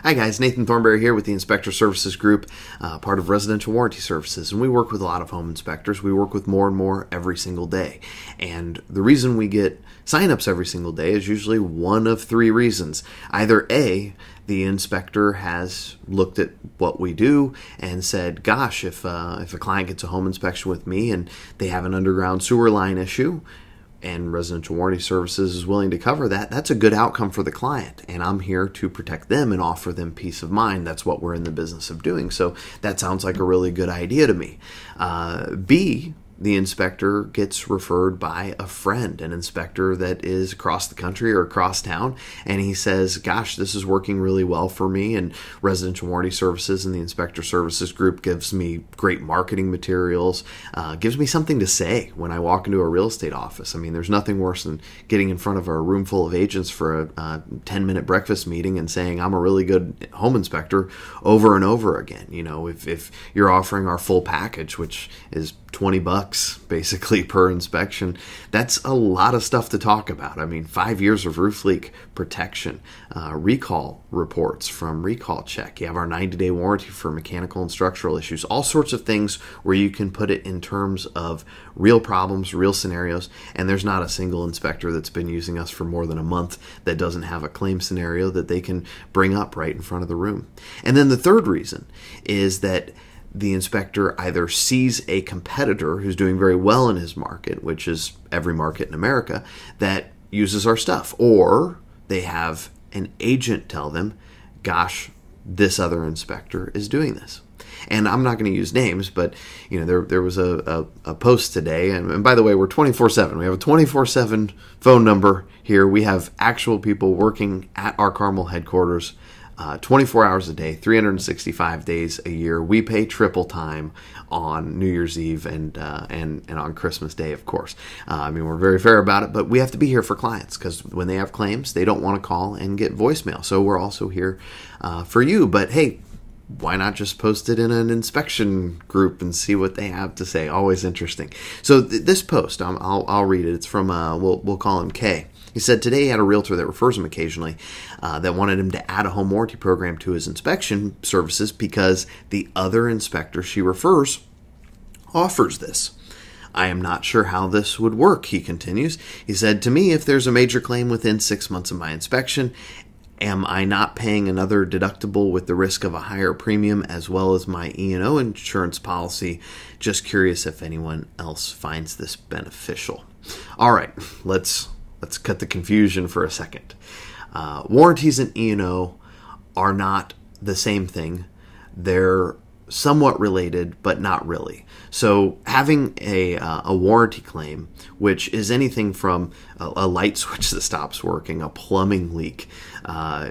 Hi guys, Nathan Thornberry here with the Inspector Services Group, part of Residential Warranty Services, and we work with a lot of home inspectors. We work with more and more every single day, and the reason we get signups every single day is usually one of three reasons. Either A, the inspector has looked at what we do and said, gosh, if a client gets a home inspection with me and they have an underground sewer line issue, and Residential Warranty Services is willing to cover that, that's a good outcome for the client. And I'm here to protect them and offer them peace of mind. That's what we're in the business of doing. So that sounds like a really good idea to me. B, the inspector gets referred by a friend, an inspector that is across the country or across town, and he says, gosh, this is working really well for me, and Residential Warranty Services and the Inspector Services Group gives me great marketing materials, gives me something to say when I walk into a real estate office. I mean, there's nothing worse than getting in front of a room full of agents for a 10-minute breakfast meeting and saying, I'm a really good home inspector over and over again. You know, if you're offering our full package, which is $20 basically per inspection, that's a lot of stuff to talk about. I mean, 5 years of roof leak protection, recall reports from Recall Check. You have our 90-day warranty for mechanical and structural issues, all sorts of things where you can put it in terms of real problems, real scenarios, and there's not a single inspector that's been using us for more than a month that doesn't have a claim scenario that they can bring up right in front of the room. And then the third reason is that the inspector either sees a competitor who's doing very well in his market, which is every market in America, that uses our stuff, or they have an agent tell them, gosh, this other inspector is doing this. And I'm not going to use names, but you know, there was a post today, and by the way, we're 24/7. We have a 24/7 phone number here. We have actual people working at our Carmel headquarters 24 hours a day, 365 days a year. We pay triple time on New Year's Eve and on Christmas Day, of course. I mean, we're very fair about it, but we have to be here for clients because when they have claims, they don't want to call and get voicemail. So we're also here for you. But hey, why not just post it in an inspection group and see what they have to say? Always interesting. So this post, I'll read it. It's from, we'll call him K. He said today he had a realtor that refers him occasionally that wanted him to add a home warranty program to his inspection services because the other inspector she refers offers this. I am not sure how this would work, he continues. He said, to me, if there's a major claim within 6 months of my inspection, am I not paying another deductible with the risk of a higher premium as well as my E&O insurance policy? Just curious if anyone else finds this beneficial. All right, let's cut the confusion for a second. Warranties and E&O are not the same thing. They're somewhat related, but not really. So having a warranty claim, which is anything from a light switch that stops working, a plumbing leak,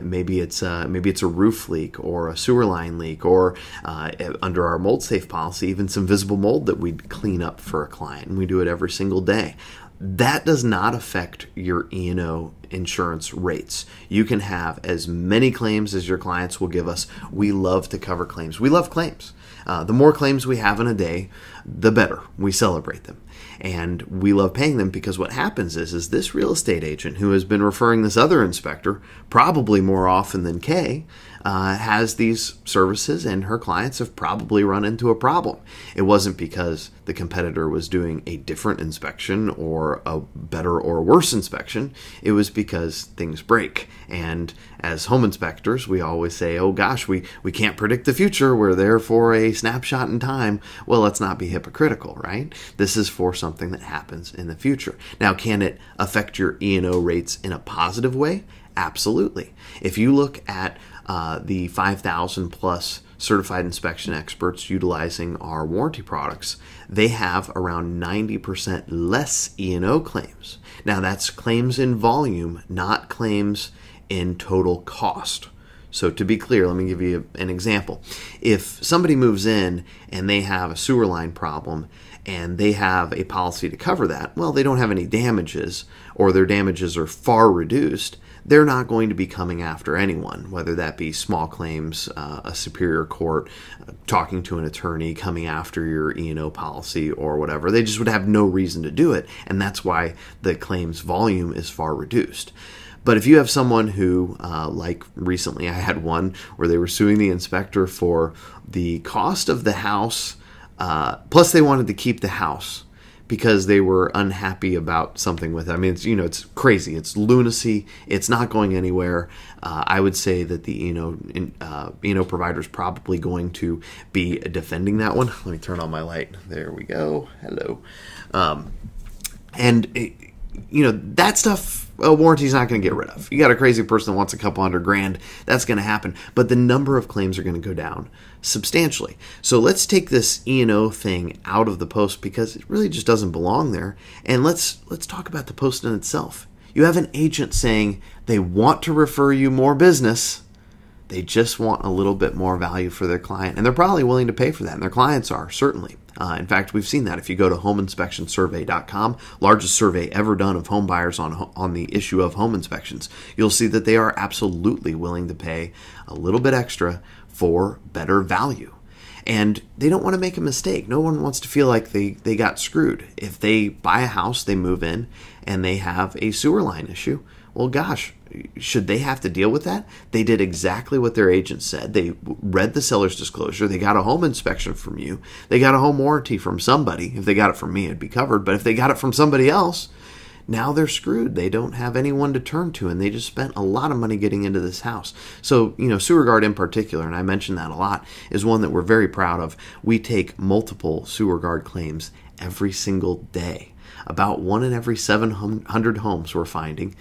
maybe it's a roof leak or a sewer line leak, or under our mold safe policy, even some visible mold that we clean up for a client, and we do it every single day. That does not affect your E&O insurance rates. You can have as many claims as your clients will give us. We love to cover claims. We love claims. The more claims we have in a day, the better. We celebrate them. And we love paying them because what happens is this real estate agent who has been referring this other inspector, probably more often than Kay, has these services, and her clients have probably run into a problem. It wasn't because the competitor was doing a different inspection or a better or worse inspection. It was because things break. And as home inspectors, we always say, oh gosh, we can't predict the future. We're there for a snapshot in time. Well, let's not be hypocritical, right? This is for something that happens in the future. Now, can it affect your E&O rates in a positive way? Absolutely. If you look at the 5,000 plus certified inspection experts utilizing our warranty products, they have around 90% less E&O claims. Now that's claims in volume, not claims in total cost. So to be clear, let me give you an example. If somebody moves in and they have a sewer line problem and they have a policy to cover that, well, they don't have any damages, or their damages are far reduced, they're not going to be coming after anyone, whether that be small claims, a superior court, talking to an attorney, coming after your E&O policy or whatever. They just would have no reason to do it, and that's why the claims volume is far reduced. But if you have someone who, like recently I had one where they were suing the inspector for the cost of the house, plus they wanted to keep the house because they were unhappy about something with it. I mean, it's crazy. It's lunacy. It's not going anywhere. I would say that the E&O provider is probably going to be defending that one. Let me turn on my light. There we go. Hello. That stuff, a warranty's not going to get rid of. You got a crazy person that wants a couple $100,000, that's going to happen. But the number of claims are going to go down substantially. So let's take this E&O thing out of the post because it really just doesn't belong there. And let's talk about the post in itself. You have an agent saying they want to refer you more business. They just want a little bit more value for their client. And they're probably willing to pay for that. And their clients are, certainly. In fact, we've seen that. If you go to homeinspectionsurvey.com, largest survey ever done of home buyers on the issue of home inspections, you'll see that they are absolutely willing to pay a little bit extra for better value. And they don't want to make a mistake. No one wants to feel like they got screwed. If they buy a house, they move in, and they have a sewer line issue, well, gosh, should they have to deal with that? They did exactly what their agent said. They read the seller's disclosure. They got a home inspection from you. They got a home warranty from somebody. If they got it from me, it'd be covered. But if they got it from somebody else, now they're screwed. They don't have anyone to turn to, and they just spent a lot of money getting into this house. So, SewerGuard in particular, and I mention that a lot, is one that we're very proud of. We take multiple SewerGuard claims every single day. About 1 in every 700 homes we're finding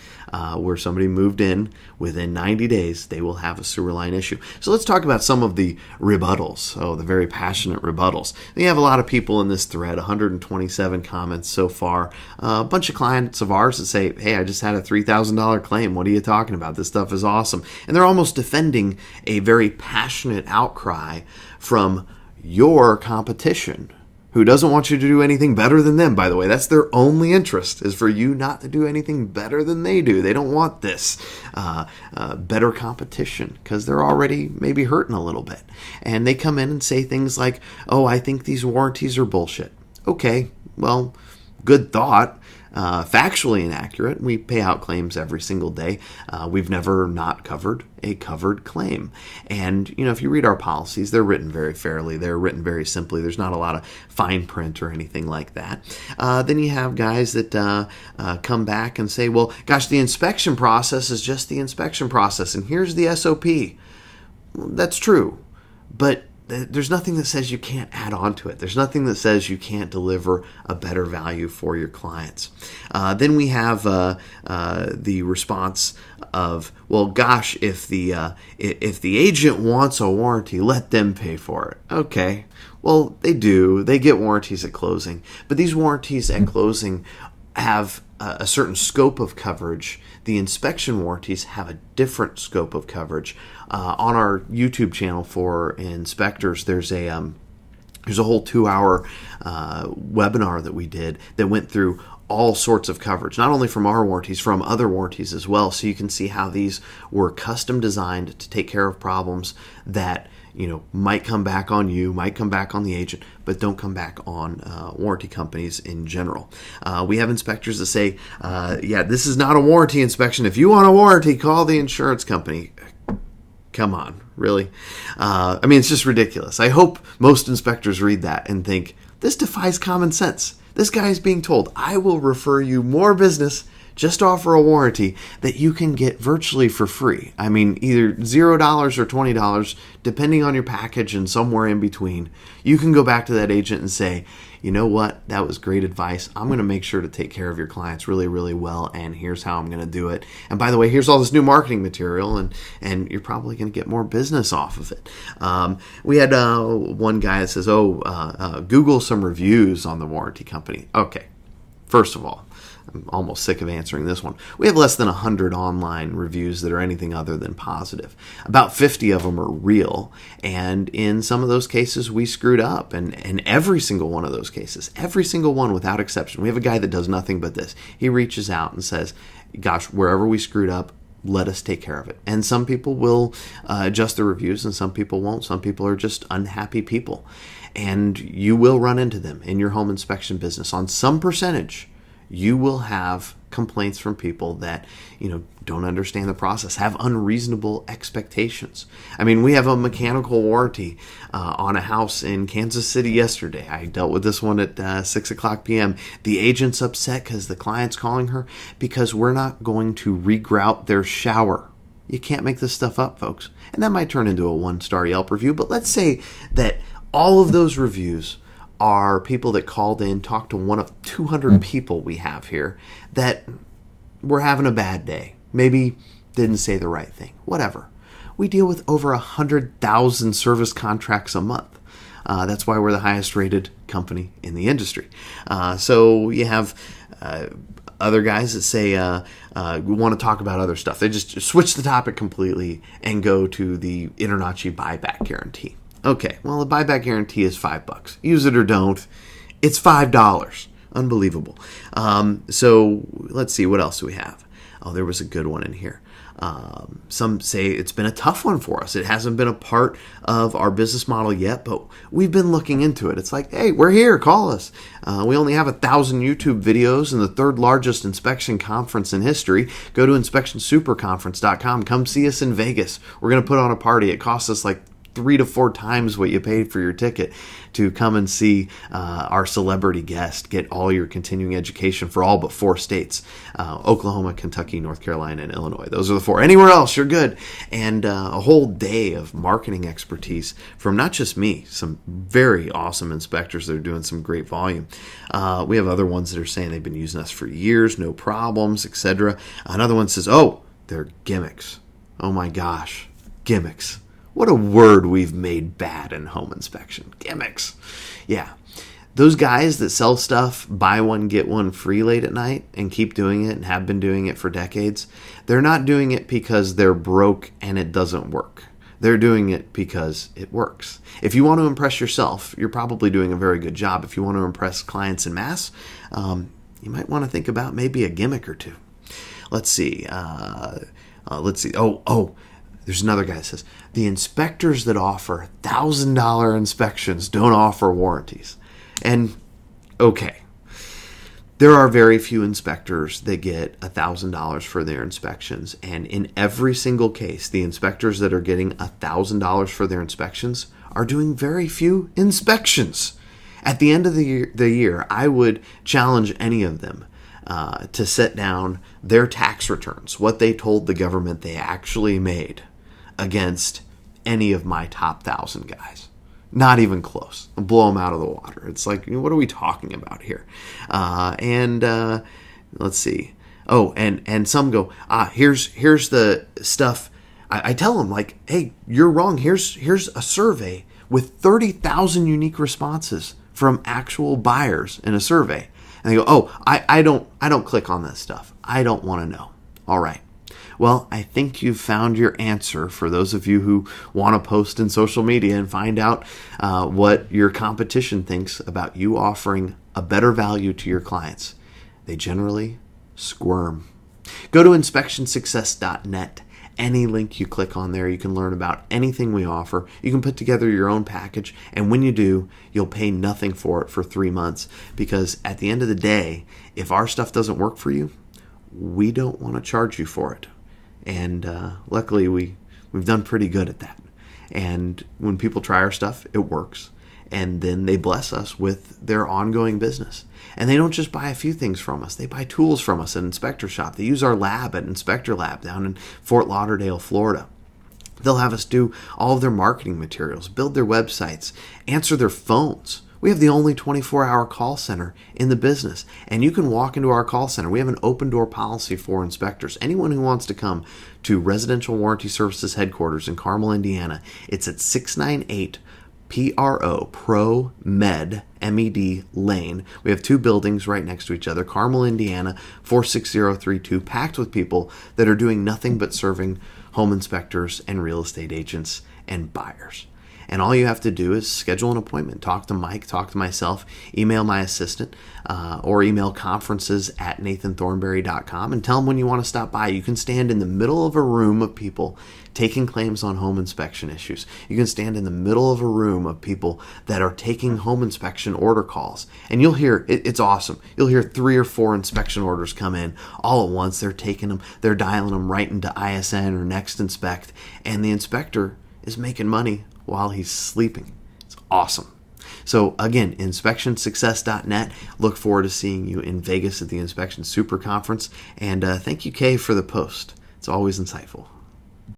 where somebody moved in within 90 days, they will have a sewer line issue. So let's talk about some of the rebuttals. The very passionate rebuttals. We have a lot of people in this thread, 127 comments so far. A bunch of clients of ours that say, hey, I just had a $3,000 claim. What are you talking about? This stuff is awesome. And they're almost defending a very passionate outcry from your competition, who doesn't want you to do anything better than them, by the way. That's their only interest, is for you not to do anything better than they do. They don't want this better competition because they're already maybe hurting a little bit. And they come in and say things like, oh, I think these warranties are bullshit. Okay, well, good thought. Factually inaccurate. We pay out claims every single day. We've never not covered a covered claim. And, if you read our policies, they're written very fairly. They're written very simply. There's not a lot of fine print or anything like that. Then you have guys that come back and say, well, gosh, the inspection process is just the inspection process, and here's the SOP. Well, that's true. But there's nothing that says you can't add on to it. There's nothing that says you can't deliver a better value for your clients. Then we have the response of, well, gosh, if the agent wants a warranty, let them pay for it. Okay, well, they do. They get warranties at closing, but these warranties at closing have a certain scope of coverage. The inspection warranties have a different scope of coverage. On our YouTube channel for inspectors, there's a whole 2-hour webinar that we did that went through all sorts of coverage, not only from our warranties, from other warranties as well. So you can see how these were custom designed to take care of problems that might come back on you, might come back on the agent, but don't come back on warranty companies in general. We have inspectors that say, this is not a warranty inspection. If you want a warranty, call the insurance company. Come on, really? It's just ridiculous. I hope most inspectors read that and think, this defies common sense. This guy is being told, I will refer you more business, just offer a warranty that you can get virtually for free. Either $0 or $20, depending on your package and somewhere in between. You can go back to that agent and say, you know what, that was great advice. I'm going to make sure to take care of your clients really, really well, and here's how I'm going to do it. And by the way, here's all this new marketing material, and you're probably going to get more business off of it. We had one guy that says, Google some reviews on the warranty company. Okay, first of all, I'm almost sick of answering this one. We have less than 100 online reviews that are anything other than positive. About 50 of them are real, and in some of those cases we screwed up, and every single one of those cases, every single one without exception. We have a guy that does nothing but this. He reaches out and says, gosh, wherever we screwed up, let us take care of it. And some people will adjust the reviews and some people won't. Some people are just unhappy people, and you will run into them in your home inspection business on some percentage. you will have complaints from people that, don't understand the process, have unreasonable expectations. I mean, we have a mechanical warranty on a house in Kansas City yesterday. I dealt with this one at 6 o'clock p.m. The agent's upset because the client's calling her because we're not going to regrout their shower. You can't make this stuff up, folks. And that might turn into a 1-star Yelp review, but let's say that all of those reviews are people that called in, talked to one of 200 people we have here that were having a bad day. Maybe didn't say the right thing. Whatever. We deal with over 100,000 service contracts a month. That's why we're the highest rated company in the industry. So you have other guys that say we want to talk about other stuff. They just switch the topic completely and go to the InterNACHI buyback guarantee. Okay, well, the buyback guarantee is $5. Use it or don't. It's $5. Unbelievable. So let's see, what else do we have? Oh, there was a good one in here. Some say it's been a tough one for us. It hasn't been a part of our business model yet, but we've been looking into it. It's like, hey, we're here. Call us. We only have 1,000 YouTube videos and the third largest inspection conference in history. Go to inspectionsuperconference.com. Come see us in Vegas. We're going to put on a party. It costs us like 3 to 4 times what you paid for your ticket to come and see our celebrity guest get all your continuing education for all but 4 states: Oklahoma, Kentucky, North Carolina, and Illinois. Those are the 4. Anywhere else, you're good. And a whole day of marketing expertise from not just me, some very awesome inspectors that are doing some great volume. We have other ones that are saying they've been using us for years, no problems, etc. Another one says, oh, they're gimmicks. Oh my gosh, gimmicks. What a word we've made bad in home inspection. Gimmicks. Yeah. Those guys that sell stuff, buy one, get one free late at night and keep doing it and have been doing it for decades, they're not doing it because they're broke and it doesn't work. They're doing it because it works. If you want to impress yourself, you're probably doing a very good job. If you want to impress clients en masse, you might want to think about maybe a gimmick or two. Let's see. There's another guy that says, the inspectors that offer $1,000 inspections don't offer warranties. And, okay, there are very few inspectors that get $1,000 for their inspections. And in every single case, the inspectors that are getting $1,000 for their inspections are doing very few inspections. At the end of the year, I would challenge any of them to set down their tax returns, what they told the government they actually made, against any of my top 1,000 guys. Not even close. I'll blow them out of the water. It's like, what are we talking about here? Let's see. Oh, and some go, here's the stuff. I tell them, like, hey, you're wrong. Here's a survey with 30,000 unique responses from actual buyers in a survey. And they go, oh, I don't click on this stuff. I don't want to know. All right. Well, I think you've found your answer for those of you who want to post in social media and find out what your competition thinks about you offering a better value to your clients. They generally squirm. Go to inspectionsuccess.net. Any link you click on there, you can learn about anything we offer. You can put together your own package, and when you do, you'll pay nothing for it for 3 months, because at the end of the day, if our stuff doesn't work for you, we don't want to charge you for it. And luckily, we've done pretty good at that. And when people try our stuff, it works. And then they bless us with their ongoing business. And they don't just buy a few things from us. They buy tools from us at Inspector Shop. They use our lab at Inspector Lab down in Fort Lauderdale, Florida. They'll have us do all of their marketing materials, build their websites, answer their phones. We have the only 24-hour call center in the business, and you can walk into our call center. We have an open door policy for inspectors. Anyone who wants to come to Residential Warranty Services headquarters in Carmel, Indiana, it's at 698 Pro Med, MED Lane. We have 2 buildings right next to each other. Carmel, Indiana, 46032, packed with people that are doing nothing but serving home inspectors and real estate agents and buyers. And all you have to do is schedule an appointment. Talk to Mike, talk to myself, email my assistant, or email conferences@nathanthornberry.com and tell them when you want to stop by. You can stand in the middle of a room of people taking claims on home inspection issues. You can stand in the middle of a room of people that are taking home inspection order calls. And you'll hear, it's awesome. You'll hear 3 or 4 inspection orders come in all at once. They're taking them, they're dialing them right into ISN or Next Inspect, and the inspector is making money while he's sleeping. It's awesome. So again, inspectionsuccess.net. Look forward to seeing you in Vegas at the Inspection Super Conference. And thank you, Kay, for the post. It's always insightful.